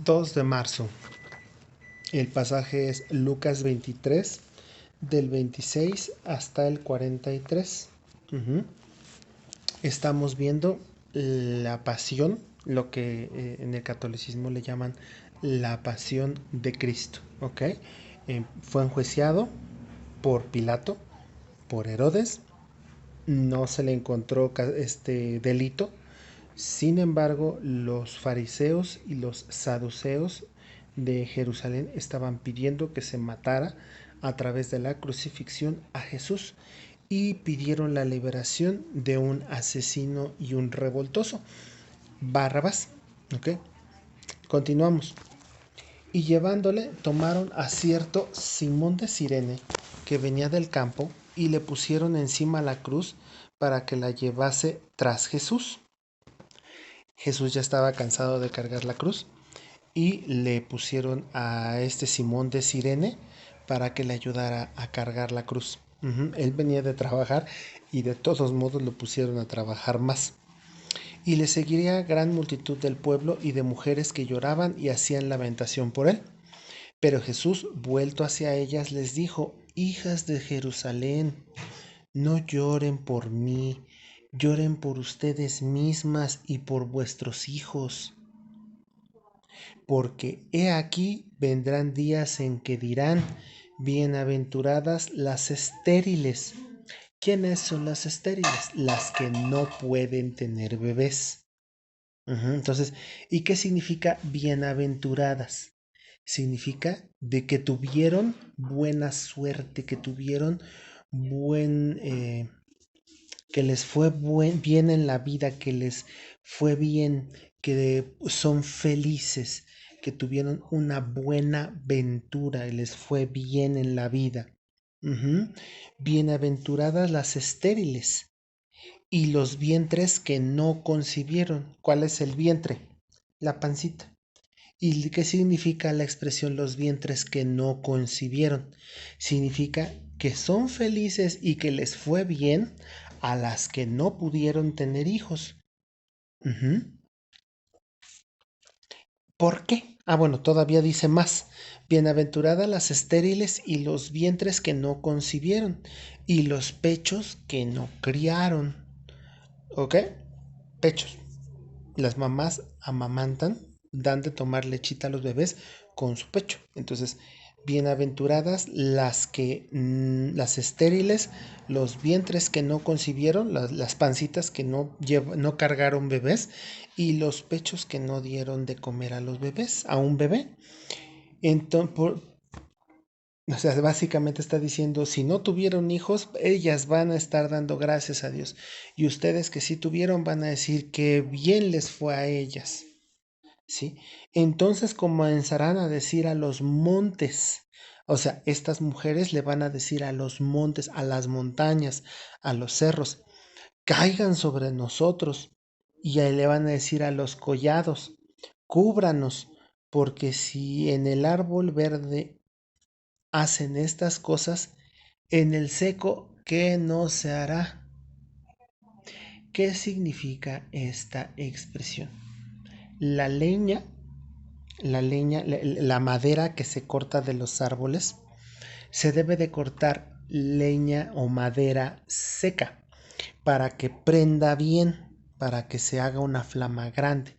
2 de marzo. El pasaje es Lucas 23, del 26 hasta el 43. Estamos viendo la pasión, lo que en el catolicismo le llaman la pasión de Cristo. ¿Ok? Fue enjuiciado por Pilato, por Herodes. No se le encontró este delito. Sin embargo, los fariseos y los saduceos de Jerusalén estaban pidiendo que se matara a través de la crucifixión a Jesús y pidieron la liberación de un asesino y un revoltoso, Barrabás. ¿Ok? Continuamos. Y llevándole, tomaron a cierto Simón de Cirene, que venía del campo, y le pusieron encima la cruz para que la llevase tras Jesús. Jesús ya estaba cansado de cargar la cruz y le pusieron a este Simón de Cirene para que le ayudara a cargar la cruz. Él venía de trabajar y de todos modos lo pusieron a trabajar más. Y le seguiría gran multitud del pueblo y de mujeres que lloraban y hacían lamentación por él. Pero Jesús, vuelto hacia ellas, les dijo: Hijas de Jerusalén, no lloren por mí, lloren por ustedes mismas y por vuestros hijos. Porque he aquí vendrán días en que dirán: bienaventuradas las estériles. ¿Quiénes son las estériles? Las que no pueden tener bebés. Entonces, ¿y qué significa bienaventuradas? Significa de que tuvieron buena suerte, que tuvieron que les fue bien en la vida, que les fue bien, que son felices, que tuvieron una buena ventura y les fue bien en la vida. Bienaventuradas las estériles y los vientres que no concibieron. ¿Cuál es el vientre? La pancita. ¿Y qué significa la expresión los vientres que no concibieron? Significa que son felices y que les fue bien a las que no pudieron tener hijos. ¿Por qué? Bueno, todavía dice más. Bienaventuradas las estériles y los vientres que no concibieron y los pechos que no criaron. ¿Ok? Pechos. Las mamás amamantan, dan de tomar lechita a los bebés con su pecho. Entonces, bienaventuradas las estériles, los vientres que no concibieron, las pancitas que no cargaron bebés y los pechos que no dieron de comer a los bebés, a un bebé. Entonces, o sea, básicamente está diciendo, si no tuvieron hijos, ellas van a estar dando gracias a Dios. Y ustedes que sí tuvieron van a decir que bien les fue a ellas. ¿Sí? Entonces comenzarán a decir a los montes. O sea, estas mujeres le van a decir a los montes, a las montañas, a los cerros, caigan sobre nosotros. Y ahí le van a decir a los collados, cúbranos, porque si en el árbol verde hacen estas cosas, en el seco, ¿qué no se hará? ¿Qué significa esta expresión? La leña, la madera que se corta de los árboles, se debe de cortar leña o madera seca para que prenda bien, para que se haga una flama grande.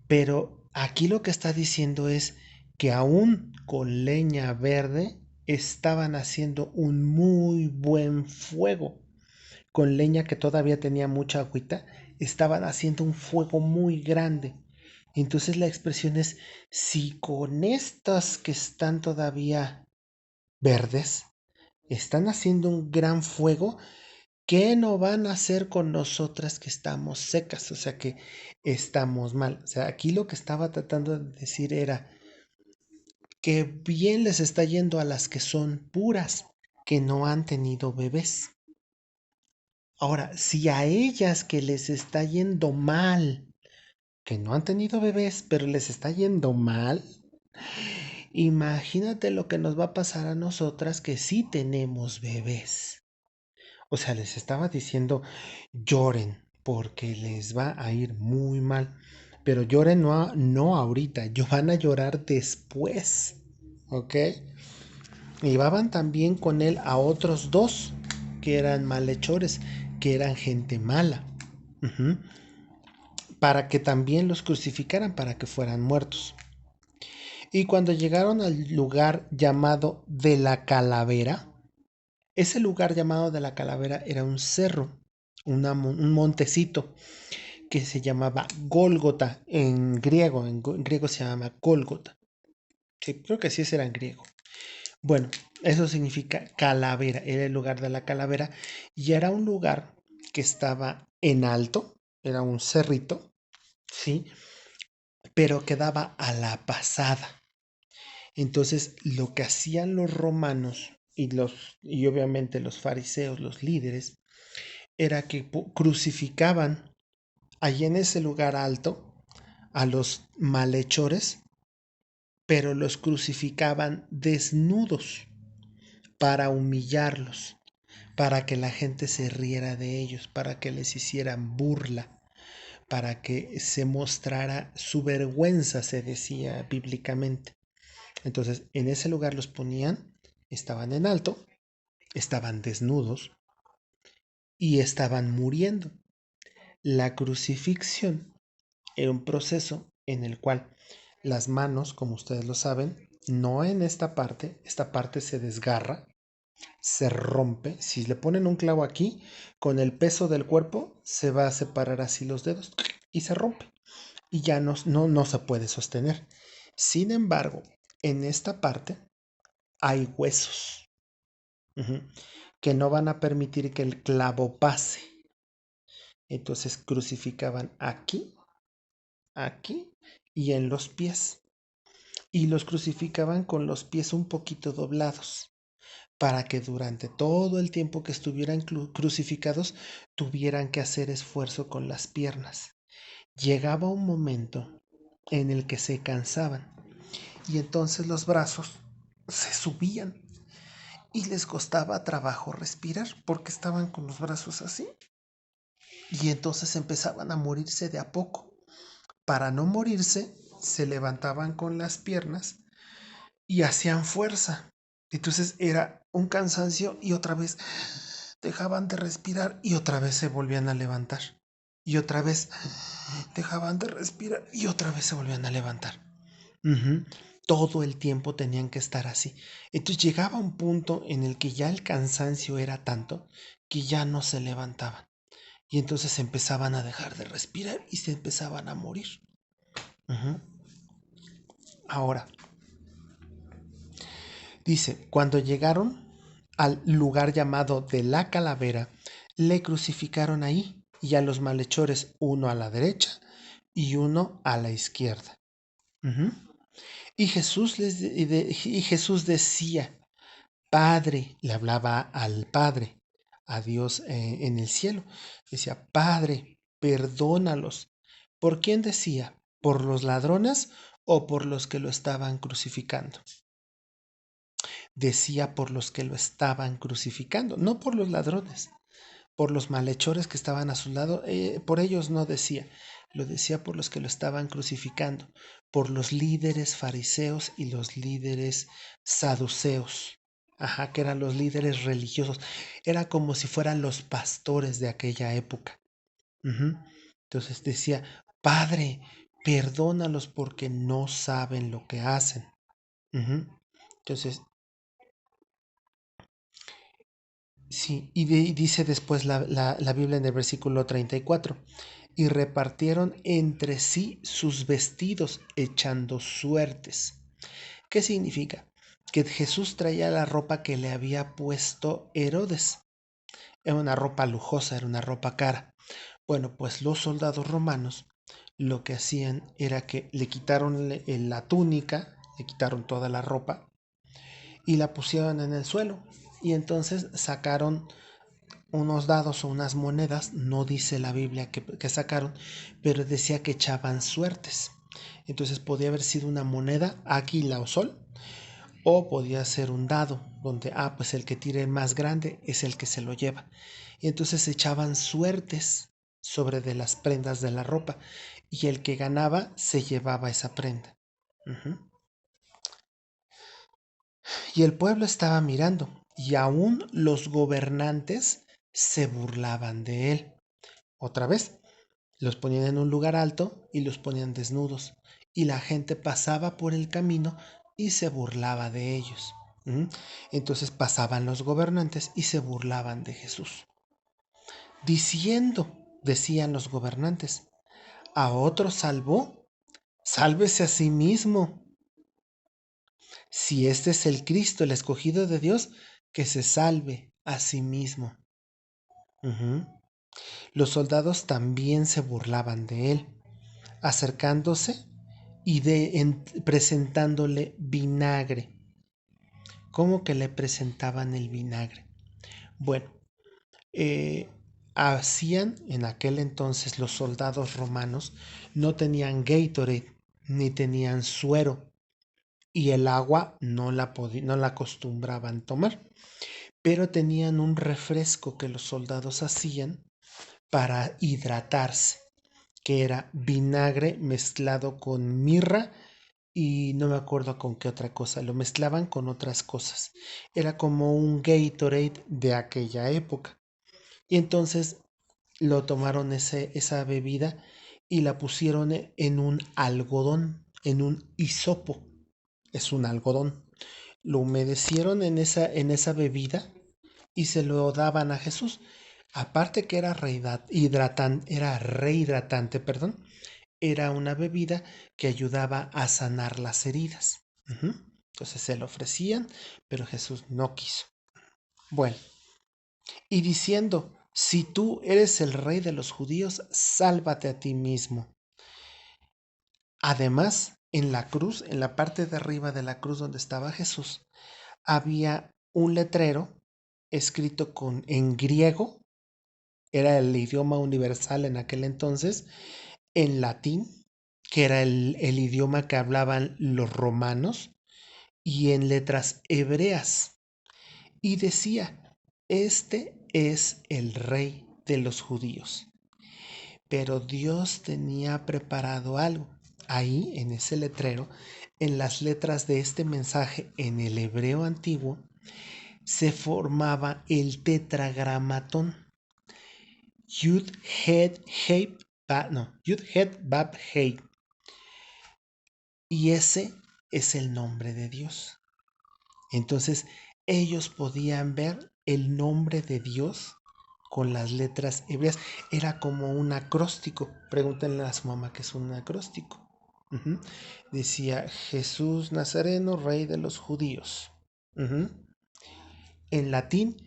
Pero aquí lo que está diciendo es que aún con leña verde estaban haciendo un muy buen fuego. Con leña que todavía tenía mucha agüita, estaban haciendo un fuego muy grande. Entonces la expresión es, si con estas que están todavía verdes, están haciendo un gran fuego, ¿qué no van a hacer con nosotras que estamos secas? O sea, que estamos mal. O sea, aquí lo que estaba tratando de decir era que bien les está yendo a las que son puras, que no han tenido bebés. Ahora, si a ellas que les está yendo mal, que no han tenido bebés, pero les está yendo mal, imagínate lo que nos va a pasar a nosotras que sí tenemos bebés. O sea, les estaba diciendo, lloren porque les va a ir muy mal. pero lloren no ahorita, van a llorar después, ¿ok? Llevaban también con él a otros dos que eran malhechores, que eran gente mala, ujú, para que también los crucificaran, para que fueran muertos. Y cuando llegaron al lugar llamado de la Calavera, ese lugar llamado de la Calavera era un cerro, un montecito que se llamaba Gólgota en griego se llama Gólgota. Sí, creo que sí era en griego. Bueno, eso significa calavera, era el lugar de la calavera y era un lugar que estaba en alto, era un cerrito, ¿sí? Pero quedaba a la pasada. Entonces, lo que hacían los romanos y obviamente los fariseos, los líderes, era que crucificaban allí en ese lugar alto a los malhechores, pero los crucificaban desnudos para humillarlos, para que la gente se riera de ellos, para que les hicieran burla, para que se mostrara su vergüenza, se decía bíblicamente. Entonces, en ese lugar los ponían, estaban en alto, estaban desnudos y estaban muriendo. La crucifixión era un proceso en el cual las manos, como ustedes lo saben, no en esta parte se desgarra, se rompe. Si le ponen un clavo aquí, con el peso del cuerpo se va a separar así los dedos y se rompe. Y ya no se puede sostener. Sin embargo, en esta parte hay huesos, ujú, que no van a permitir que el clavo pase. Entonces crucificaban aquí, aquí y en los pies. Y los crucificaban con los pies un poquito doblados, para que durante todo el tiempo que estuvieran crucificados tuvieran que hacer esfuerzo con las piernas. Llegaba un momento en el que se cansaban y entonces los brazos se subían y les costaba trabajo respirar porque estaban con los brazos así y entonces empezaban a morirse de a poco. Para no morirse, se levantaban con las piernas y hacían fuerza. Entonces era un cansancio y otra vez dejaban de respirar y otra vez se volvían a levantar. Y otra vez dejaban de respirar y otra vez se volvían a levantar. Ujú. Todo el tiempo tenían que estar así. Entonces llegaba un punto en el que ya el cansancio era tanto que ya no se levantaban. Y entonces empezaban a dejar de respirar y se empezaban a morir. Ujú. Ahora, dice, cuando llegaron al lugar llamado de la calavera, le crucificaron ahí y a los malhechores uno a la derecha y uno a la izquierda. Ujú. Y Jesús decía, Padre, le hablaba al Padre, a Dios en el cielo. Decía, Padre, perdónalos. ¿Por quién decía? ¿Por los ladrones o por los que lo estaban crucificando? Decía por los que lo estaban crucificando, no por los ladrones, por los malhechores que estaban a su lado, por ellos no decía, lo decía por los que lo estaban crucificando, por los líderes fariseos y los líderes saduceos, ajá, que eran los líderes religiosos, era como si fueran los pastores de aquella época. Ujú. Entonces decía, Padre, perdónalos porque no saben lo que hacen. Ujú. Entonces, sí, dice después la Biblia en el versículo 34, y repartieron entre sí sus vestidos echando suertes. ¿Qué significa? Que Jesús traía la ropa que le había puesto Herodes. Era una ropa lujosa, era una ropa cara. Bueno, pues los soldados romanos lo que hacían era que le quitaron la túnica, le quitaron toda la ropa y la pusieron en el suelo. Y entonces sacaron unos dados o unas monedas, no dice la Biblia que sacaron, pero decía que echaban suertes. Entonces podía haber sido una moneda, águila o sol, o podía ser un dado, donde, pues el que tire más grande es el que se lo lleva. Y entonces echaban suertes sobre de las prendas de la ropa. y el que ganaba se llevaba esa prenda. Ujú. Y el pueblo estaba mirando, y aún los gobernantes se burlaban de él. Otra vez, los ponían en un lugar alto y los ponían desnudos, y la gente pasaba por el camino y se burlaba de ellos. ¿Mm? Entonces pasaban los gobernantes y se burlaban de Jesús. Diciendo, decían los gobernantes, a otro salvó, sálvese a sí mismo. Si este es el Cristo, el escogido de Dios, que se salve a sí mismo. Ujú. Los soldados también se burlaban de él, acercándose y presentándole vinagre. ¿Cómo que le presentaban el vinagre? Bueno, eh, hacían en aquel entonces los soldados romanos, no tenían Gatorade ni tenían suero y el agua no la acostumbraban tomar, pero tenían un refresco que los soldados hacían para hidratarse, que era vinagre mezclado con mirra y no me acuerdo con qué otra cosa, lo mezclaban con otras cosas. Era como un Gatorade de aquella época. Y entonces lo tomaron esa bebida y la pusieron en un algodón, en un hisopo. Es un algodón. Lo humedecieron en esa bebida y se lo daban a Jesús. Aparte que era rehidratante, perdón, era una bebida que ayudaba a sanar las heridas. Ujú. Entonces se lo ofrecían, pero Jesús no quiso. Bueno, y diciendo, si tú eres el rey de los judíos, sálvate a ti mismo. Además, en la cruz, en la parte de arriba de la cruz donde estaba Jesús, había un letrero escrito en griego, era el idioma universal en aquel entonces, en latín, que era el idioma que hablaban los romanos, y en letras hebreas. Y decía, este es el rey de los judíos. Pero Dios tenía preparado algo. Ahí, en ese letrero, en las letras de este mensaje en el hebreo antiguo, se formaba el tetragramatón. Yud, Het, Hei, no, Yud, Het, Bab, Hei. Y ese es el nombre de Dios. Entonces, ellos podían ver el nombre de Dios con las letras hebreas. Era como un acróstico. Pregúntenle a su mamá qué es un acróstico. Ujú. Decía Jesús Nazareno, rey de los judíos. Ujú. En latín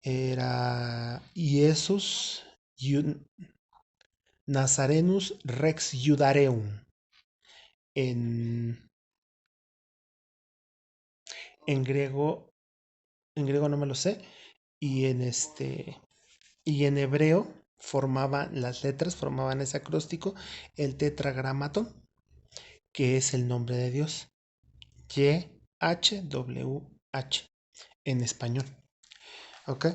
era Iesus Nazarenus Rex Judareum. En, en griego, en griego no me lo sé. Y y en hebreo las letras formaban ese acróstico, el tetragramatón, que es el nombre de Dios. YHWH en español. ¿Ok?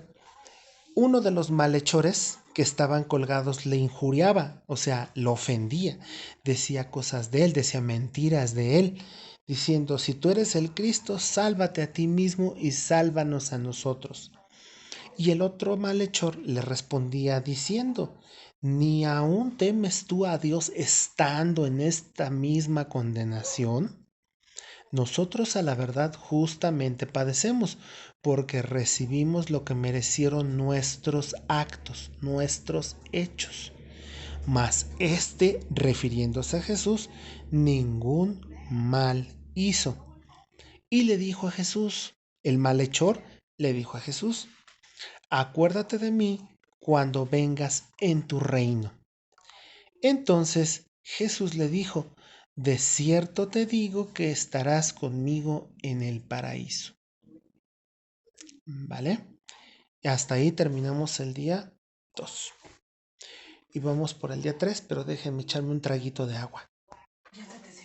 Uno de los malhechores que estaban colgados le injuriaba, o sea, lo ofendía, decía cosas de él, decía mentiras de él, diciendo, si tú eres el Cristo, sálvate a ti mismo y sálvanos a nosotros. Y el otro malhechor le respondía diciendo, ¿ni aún temes tú a Dios estando en esta misma condenación? Nosotros a la verdad justamente padecemos, porque recibimos lo que merecieron nuestros actos, nuestros hechos. Mas este, refiriéndose a Jesús, ningún mal hizo. Y le dijo a Jesús, el malhechor le dijo a Jesús, acuérdate de mí cuando vengas en tu reino. Entonces Jesús le dijo, de cierto te digo que estarás conmigo en el paraíso. ¿Vale? Hasta ahí terminamos el día 2. Y vamos por el día 3, pero déjenme echarme un traguito de agua.